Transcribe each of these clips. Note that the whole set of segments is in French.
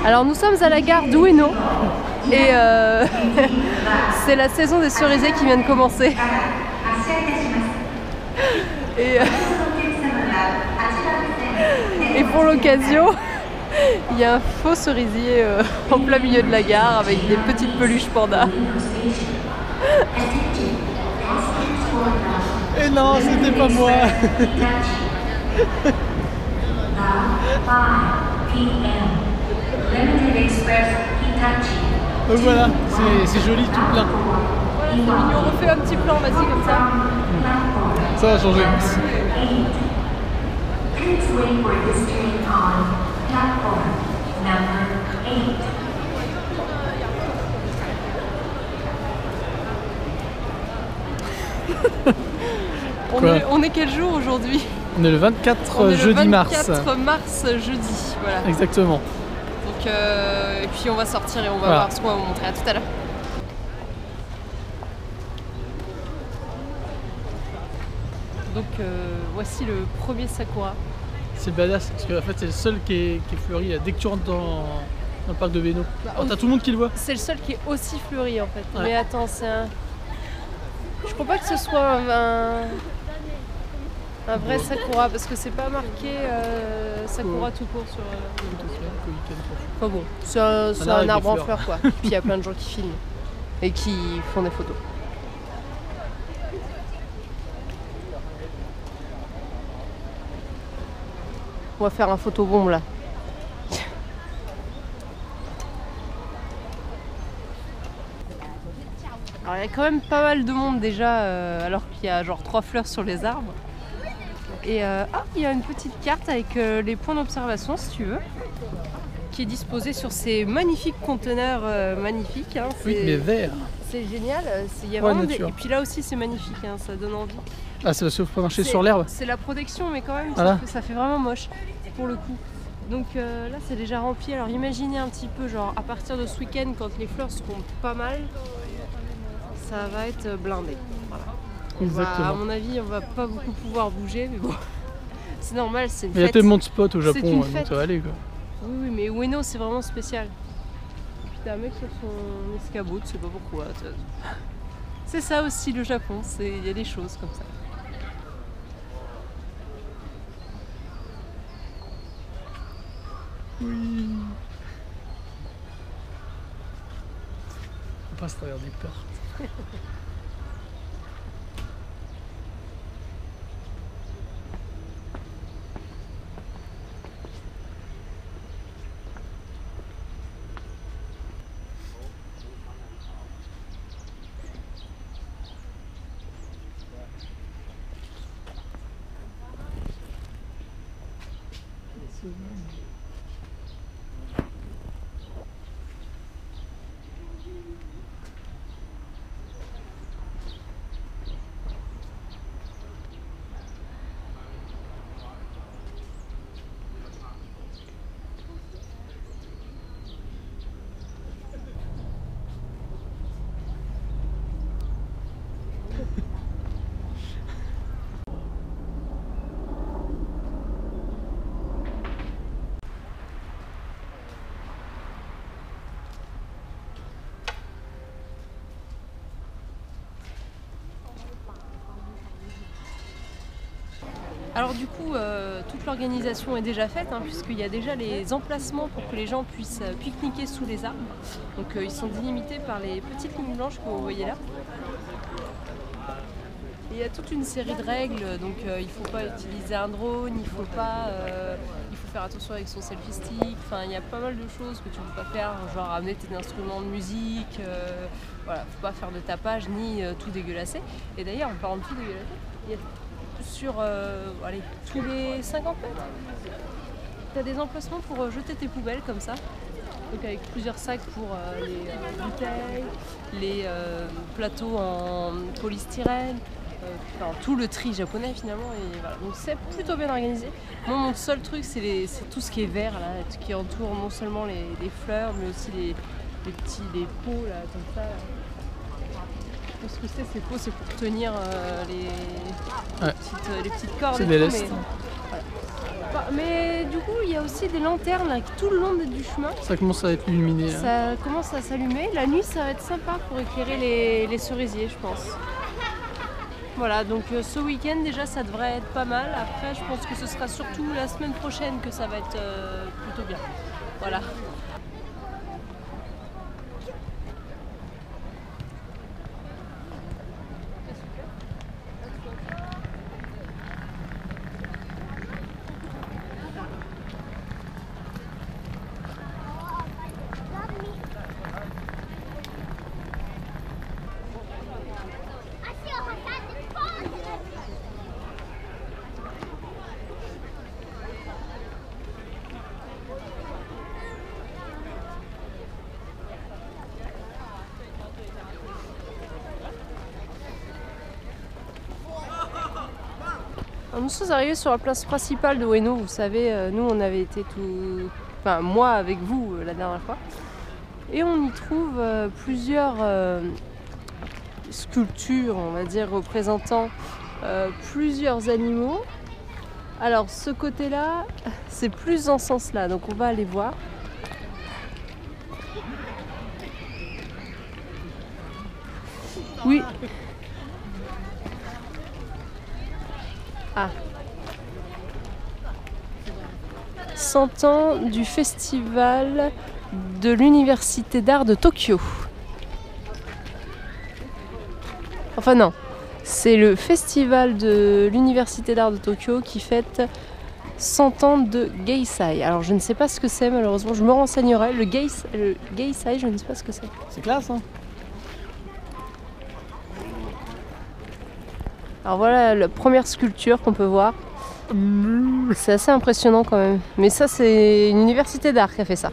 Alors nous sommes à la gare d'Ueno et c'est la saison des cerisiers qui vient de commencer. Et pour l'occasion, il y a un faux cerisier en plein milieu de la gare avec des petites peluches pandas. Et non, c'était pas moi. Donc voilà, c'est joli tout plein. Voilà, c'est mignon. On refait un petit plan, vas-y, comme ça. Ça va changer. On est quel jour aujourd'hui? On est le 24 jeudi mars. 24 mars jeudi, voilà. Exactement. Donc, et puis on va sortir et on va voir ce qu'on va vous montrer. À tout à l'heure. Donc voici le premier sakura. C'est badass parce qu'en fait c'est le seul qui est fleuri dès que tu rentres dans le parc de Ueno. Alors t'as tout le monde qui le voit. C'est le seul qui est aussi fleuri en fait. Ouais. Mais attends, c'est un... Je crois pas que ce soit un vrai sakura parce que c'est pas marqué sakura tout court sur... Enfin bon, c'est un arbre en fleurs quoi. Puis il y a plein de gens qui filment et qui font des photos. On va faire un photobombe là. Alors il y a quand même pas mal de monde déjà alors qu'il y a genre 3 fleurs sur les arbres. Et il y a une petite carte avec les points d'observation si tu veux, qui est disposée sur ces magnifiques conteneurs magnifiques. Hein. Oui, mais vert. C'est génial. Y a vraiment des... Et puis là aussi c'est magnifique, hein, ça donne envie. Ah, c'est parce qu'il faut pas marcher sur l'herbe. C'est la protection, mais quand même voilà. ça fait vraiment moche pour le coup. Donc là c'est déjà rempli. Alors imaginez un petit peu genre à partir de ce week-end quand les fleurs seront pas mal, ça va être blindé. Voilà. Exactement. À mon avis, on va pas beaucoup pouvoir bouger, mais bon, c'est normal, c'est une fête. Il y a tellement de spots au Japon, donc ça va aller quoi. Oui, mais Ueno c'est vraiment spécial. Et puis t'as un mec sur son escabeau, tu sais pas pourquoi. C'est ça aussi le Japon, il y a des choses comme ça. Oui. On passe à travers des portes. Alors du coup, toute l'organisation est déjà faite, hein, puisqu'il y a déjà les emplacements pour que les gens puissent pique-niquer sous les arbres. Donc ils sont délimités par les petites lignes blanches que vous voyez là. Et il y a toute une série de règles, donc il ne faut pas utiliser un drone, il faut faire attention avec son selfie stick, enfin il y a pas mal de choses que tu ne peux pas faire, genre amener tes instruments de musique, voilà, faut pas faire de tapage ni tout dégueulasser. Et d'ailleurs en parlant de tout dégueulasser, il y a sur allez, tous les 50 mètres, tu as des emplacements pour jeter tes poubelles comme ça. Donc avec plusieurs sacs pour les bouteilles, les plateaux en polystyrène, enfin, tout le tri japonais finalement. Et voilà. Donc c'est plutôt bien organisé. Moi mon seul truc c'est tout ce qui est vert là, qui entoure non seulement les fleurs mais aussi les pots là comme ça. Ce que c'est, ces pots, c'est pour tenir les petites cordes. C'est des lestes. Voilà. Mais du coup, il y a aussi des lanternes là, tout le long du chemin. Ça commence à être illuminé. Hein. Ça commence à s'allumer. La nuit, ça va être sympa pour éclairer les cerisiers, je pense. Voilà, donc ce week-end déjà, ça devrait être pas mal. Après, je pense que ce sera surtout la semaine prochaine que ça va être plutôt bien. Voilà. Alors nous sommes arrivés sur la place principale de Ueno. Vous savez, nous on avait été tout... Enfin, moi avec vous la dernière fois. Et on y trouve plusieurs sculptures, on va dire, représentant plusieurs animaux. Alors ce côté-là, c'est plus dans ce sens-là, donc on va aller voir. Oui. Ah. 100 ans du festival de l'Université d'art de Tokyo. Enfin non, c'est le festival de l'Université d'art de Tokyo qui fête 100 ans de Geisai. Alors je ne sais pas ce que c'est malheureusement, je me renseignerai. Le Geisai, je ne sais pas ce que c'est. C'est classe, hein. Alors voilà la première sculpture qu'on peut voir. C'est assez impressionnant quand même. Mais ça c'est une université d'art qui a fait ça.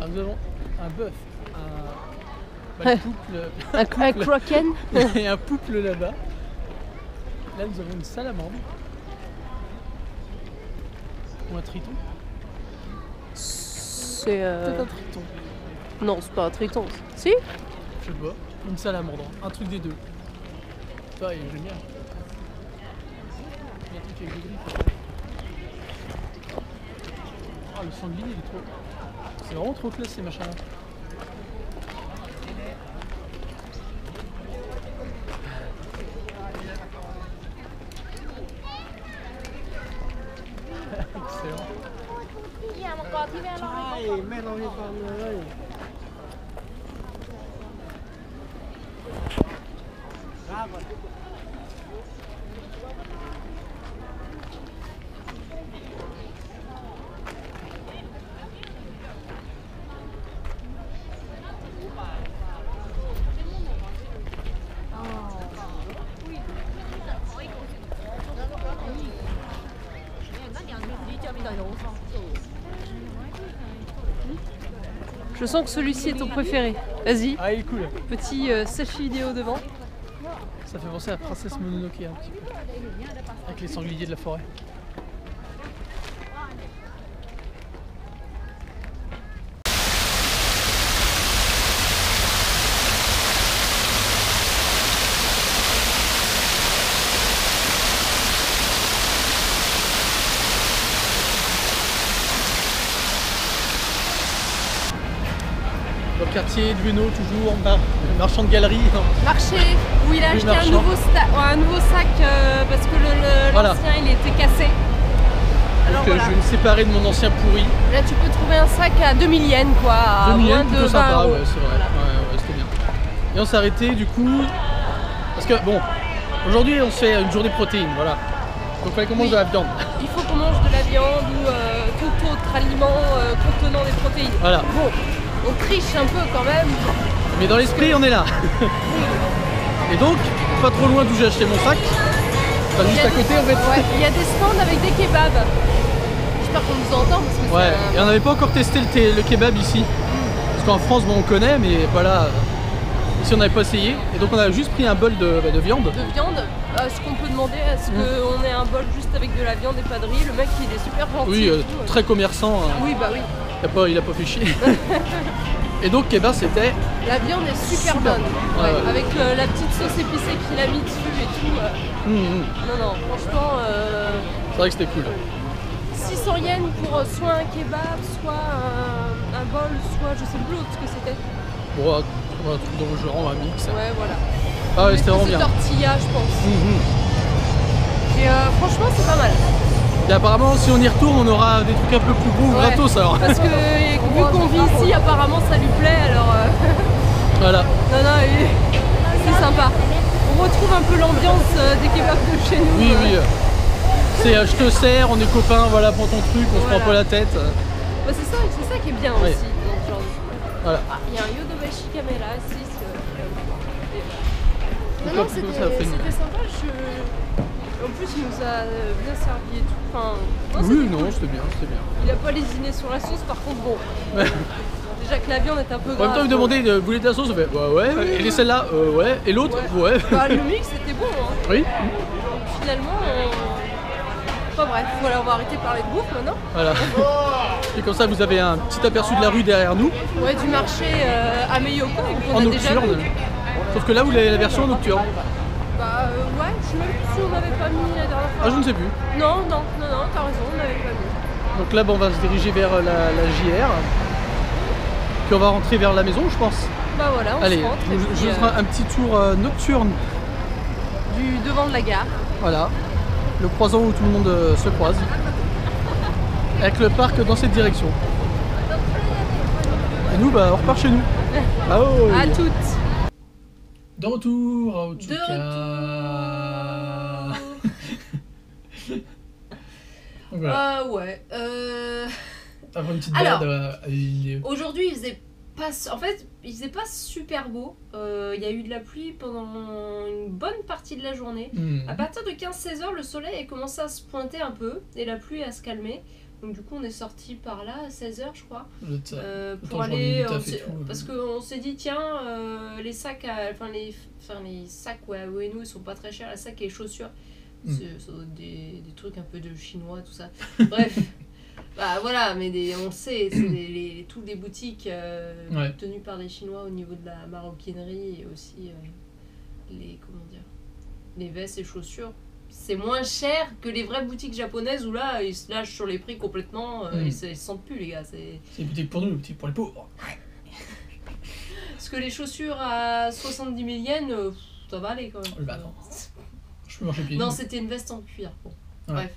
Ah, nous avons un bœuf, Un kraken. et un pouple là-bas. Là nous avons une salamandre. Ou un triton. C'est Peut-être un triton. Non, c'est pas un triton. Si? Je sais pas. Une salamandre. Un truc des deux. Ça, il est génial. Il y a un truc avec des griffes. Ah, le sanglier, il est trop... C'est vraiment trop classe ces machins-là. Excellent. Je sens que celui-ci est ton préféré. Vas-y, Ah, il est cool. petit selfie vidéo devant. Ça fait penser à Princesse Mononoke un petit peu. Avec les sangliers de la forêt. Dans le quartier de Ueno, toujours, marchand de galerie. Marché où il a acheté marchand. un nouveau sac parce que l'ancien Voilà. il était cassé. Alors Donc voilà. je vais me séparer de mon ancien pourri. Là tu peux trouver un sac à 2000 yens quoi, à 2000 moins yens, de plutôt 20 sympa, euros. ouais, c'est vrai. Voilà. Ouais, c'était bien. Et on s'est arrêté du coup, parce que bon, aujourd'hui on se fait une journée protéine, voilà. Donc il fallait qu'on mange Oui. de la viande. Il faut qu'on mange de la viande ou tout autre aliment contenant des protéines. Voilà. Bon, on triche un peu quand même. Mais dans l'esprit on est là. Et donc, pas trop loin d'où j'ai acheté mon sac, enfin, juste à côté en fait. Ouais, il y a des stands avec des kebabs. J'espère qu'on nous entend parce que Ouais, c'est et on n'avait pas encore testé le kebab ici. Parce qu'en France, bon, on connaît, mais voilà, ici on n'avait pas essayé. Et donc on a juste pris un bol de viande. de viande. Est-ce qu'on peut demander, est-ce qu'on ait un bol juste avec de la viande et pas de riz? Le mec il est super gentil. Oui, et tout. très commerçant, hein. Oui, bah oui. Il a pas fait chier. Et donc, kebab, c'était... La viande est super Super bonne. bon. Ouais, Ouais, ouais. avec la petite sauce épicée qu'il a mis dessus et tout. Non, non, franchement. C'est vrai que c'était cool. 600 yens pour soit un kebab, soit un bol, soit je sais plus l'autre ce que c'était. Bon, un truc dans le genre, un mix. Ouais, voilà. Ah ouais, c'était vraiment bien. Tortilla, je pense. Et franchement, c'est pas mal. Et apparemment, si on y retourne, on aura des trucs un peu plus beaux gratos alors. Parce que vu qu'on vit ici, apparemment ça lui plaît, alors. Voilà. Non, c'est sympa. On retrouve un peu l'ambiance des kebabs de chez nous. Oui, oui. C'est je te sers, on est copains, voilà, prends ton truc, on se prend pas la tête. Bah, c'est ça qui est bien aussi. Dans ce genre de... Voilà. Il y a un Yodobashi Kamera, 6. Non, c'était sympa. En plus, il nous a bien servi et tout. Enfin, oui, cool. c'était bien. Il a pas lésiné sur la sauce, par contre, bon. Déjà que la viande est un peu grasse. En même temps, il me demandait, vous voulez de la sauce? On fait, ouais. Et celle-là, ouais. Et l'autre, ouais. Bah, le mix, c'était bon. Hein. Oui. Donc, finalement, enfin bref, voilà, on va arrêter de parler de bouffe maintenant. Voilà. Et comme ça, vous avez un petit aperçu de la rue derrière nous. Ouais, du marché à Meyoko, qu'on en a nocturne. déjà vu. Sauf que là, vous avez la version nocturne. Bah ouais, je sais même plus si on n'avait pas mis la dernière fois. Ah, je ne sais plus. Non, t'as raison, on n'avait pas mis. Donc là, on va se diriger vers la JR. Puis on va rentrer vers la maison, je pense. Bah voilà, on Allez, se rentre. je ferai un petit tour nocturne. Du devant de la gare. Voilà, le croisant où tout le monde se croise. Avec le parc dans cette direction. Et nous, bah, on repart chez nous. Ah, oh, À toutes. De retour à Otsuka. Voilà. Ouais. Après une petite balade à l'île. Aujourd'hui, il faisait pas... En fait, il faisait pas super beau. Il y a eu de la pluie pendant une bonne partie de la journée. À partir de 15-16 heures, le soleil a commencé à se pointer un peu et la pluie à se calmer. Donc du coup, on est sorti par là à 16 heures, je crois, pour aller... parce qu'on s'est dit, tiens, les sacs, les sacs à Ueno, ils sont pas très chers, les sacs et les chaussures. C'est des trucs un peu de chinois, tout ça. Bref. Bah voilà, mais on le sait, c'est toutes les boutiques tenues par des Chinois au niveau de la maroquinerie et aussi les vestes et chaussures. C'est moins cher que les vraies boutiques japonaises où là, ils se lâchent sur les prix complètement, ils se sentent plus les gars. C'est une boutique pour nous, une boutique pour les pauvres. Parce que les chaussures à 70 000 yens, ça va aller quand même. Bah non. Je peux marcher pieds. Non, c'était une veste en cuir. Bon, bref.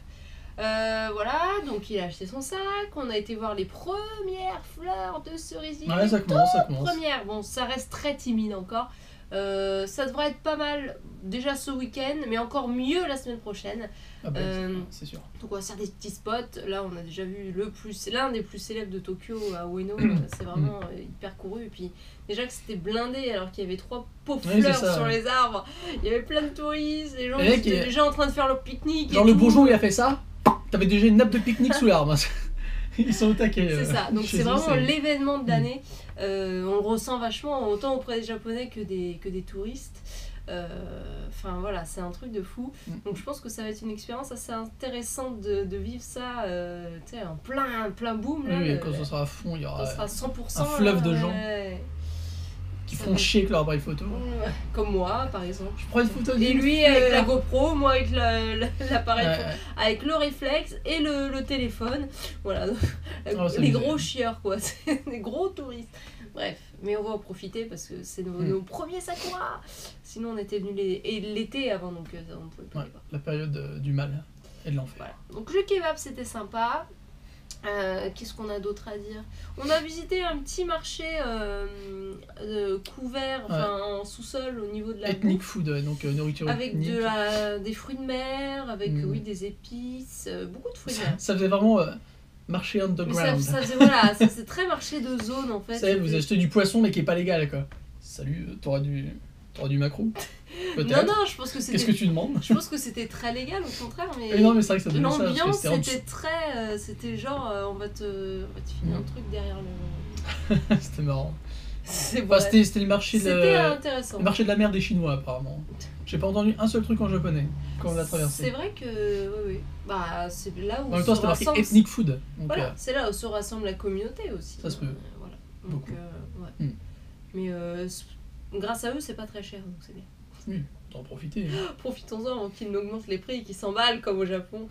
Voilà, donc il a acheté son sac, on a été voir les premières fleurs de cerisier. Ouais, ça commence. Première, bon, ça reste très timide encore. Ça devrait être pas mal déjà ce week-end, mais encore mieux la semaine prochaine. Ah bah, c'est sûr. Donc on va faire des petits spots. Là, on a déjà vu l'un des plus célèbres de Tokyo à Ueno. C'est vraiment hyper couru. Et puis déjà que c'était blindé alors qu'il y avait 3 pots fleurs sur les arbres. Il y avait plein de touristes, les gens étaient déjà en train de faire leur pique-nique. Genre le bourgeon, il a fait ça. T'avais déjà une nappe de pique-nique sous l'arbre. Ils sont au taquet. C'est ça, donc c'est vraiment l'événement de l'année. On le ressent vachement, autant auprès des Japonais que des touristes. Enfin voilà, c'est un truc de fou. Donc je pense que ça va être une expérience assez intéressante de vivre ça en plein boom. Là, oui, quand ça sera à fond, il y aura 100%, un fleuve de gens qui font chier avec leur appareil photo. Comme moi, par exemple. Je prends une photo. Et lui avec la GoPro, moi avec l'appareil, avec le réflexe et le téléphone. Voilà, les gros chieurs quoi, c'est des gros touristes. Bref, mais on va en profiter parce que c'est nos premiers Sakura. Sinon on était venus l'été avant, donc on ne pouvait pas. La période du mal et de l'enfer. Voilà. Donc le kebab c'était sympa. Qu'est-ce qu'on a d'autre à dire? On a visité un petit marché couvert, en sous-sol au niveau de la Ethnic bouffe, food, donc nourriture avec ethnique. des fruits de mer, avec des épices, beaucoup de fruits de mer. Ça faisait vraiment marché underground. Ça faisait, voilà, ça c'est très marché de zone en fait. Ça y est, vous achetez du poisson mais qui est pas légal quoi. Salut, t'auras du macro? Peut-être. Non, je pense que c'était... Qu'est-ce que tu demandes? Je pense que c'était très légal au contraire, mais... non mais c'est vrai que ça donnait ça. L'ambiance c'était très... c'était genre, on va te filer un truc derrière le... C'était marrant. C'était le marché intéressant. Le marché de la mer des Chinois apparemment. J'ai pas entendu un seul truc en japonais quand on l'a traversé. C'est vrai que... Oui. Bah, c'est là où en même temps, c'était marqué ethnic food. Donc, voilà, c'est là où se rassemble la communauté aussi. Ça se peut. Voilà. Donc, ouais. Mais grâce à eux, c'est pas très cher, donc c'est bien. Oui, t'en profiter. Profitons-en, qu'ils n'augmentent les prix, qu'ils s'emballent comme au Japon.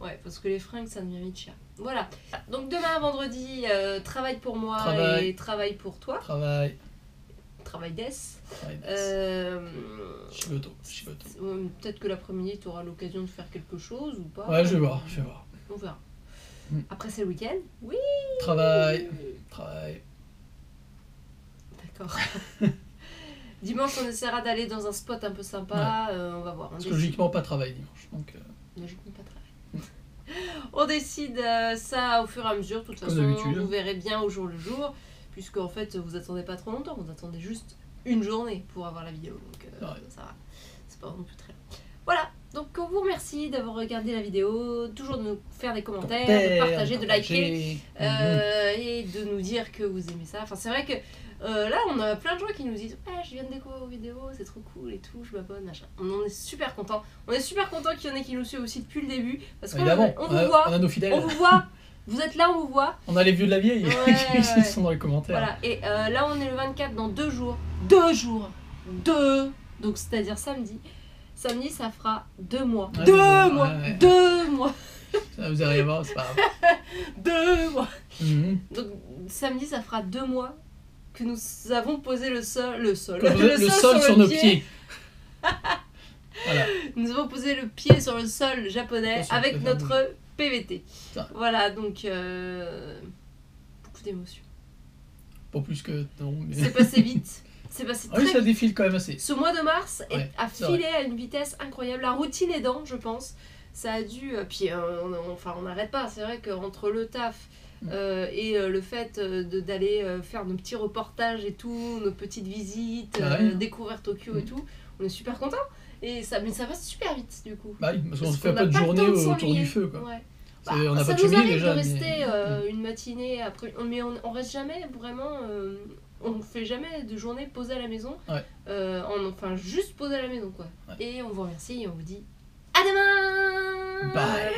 Ouais, Ouais, parce que les fringues, ça devient vite cher. Voilà. Donc demain, vendredi, travail pour moi Travail. et travail pour toi. Travail. Travail des. Chiboto. Peut-être que l'après-midi, tu auras l'occasion de faire quelque chose ou pas. Ouais, je vais voir. On verra. Mm. Après, c'est le week-end. Oui. Travail. D'accord. Dimanche, on essaiera d'aller dans un spot un peu sympa. On va voir. Logiquement, pas travail dimanche. Donc, logiquement, pas travail. On décide ça au fur et à mesure. De toute façon, vous verrez bien au jour le jour. Puisque, en fait, vous attendez pas trop longtemps. Vous attendez juste une journée pour avoir la vidéo. Donc, ça va. C'est pas non plus très long. Voilà. Donc, on vous remercie d'avoir regardé la vidéo. Toujours de nous faire des commentaires, de partager, de liker. Et de nous dire que vous aimez ça. Enfin, c'est vrai que là, on a plein de gens qui nous disent « Ouais, je viens de découvrir vos vidéos, c'est trop cool et tout, je m'abonne, machin. » On en est super contents. On est super contents qu'il y en ait qui nous suivent aussi depuis le début. Parce qu'on vous voit. On a nos fidèles. On vous voit. Vous êtes là, on vous voit. On a les vieux de la vieille qui sont dans les commentaires. Voilà. Et là, on est le 24 dans 2 jours. 2 jours. 2. Donc, c'est-à-dire samedi. Samedi, ça fera 2 mois. 2 mois. 2 mois. Ça vous arrive à voir, c'est pas grave. 2 mois. Donc, samedi, ça fera 2 mois que nous avons posé le sol sur nos pieds. Voilà. Nous avons posé le pied sur le sol japonais avec notre PVT. Ça. Voilà, donc beaucoup d'émotions. Pas plus que non. Mais... C'est passé vite. C'est passé très vite. Ça défile quand même assez. Ce mois de mars a filé à une vitesse incroyable. La routine aidant, je pense. Ça a dû... puis on n'arrête pas. C'est vrai qu'entre le taf et le fait d'aller faire nos petits reportages et tout, nos petites visites, découvrir Tokyo et tout, on est super contents. Mais ça passe super vite du coup. Bah oui, parce qu'on ne fait pas de journée autour du feu. Quoi. Ouais. On n'a pas ça de nous arrive déjà, de rester une matinée après, mais on reste jamais vraiment. On ne fait jamais de journée posée à la maison. Enfin, juste posée à la maison quoi. Et on vous remercie et on vous dit à demain. Bye.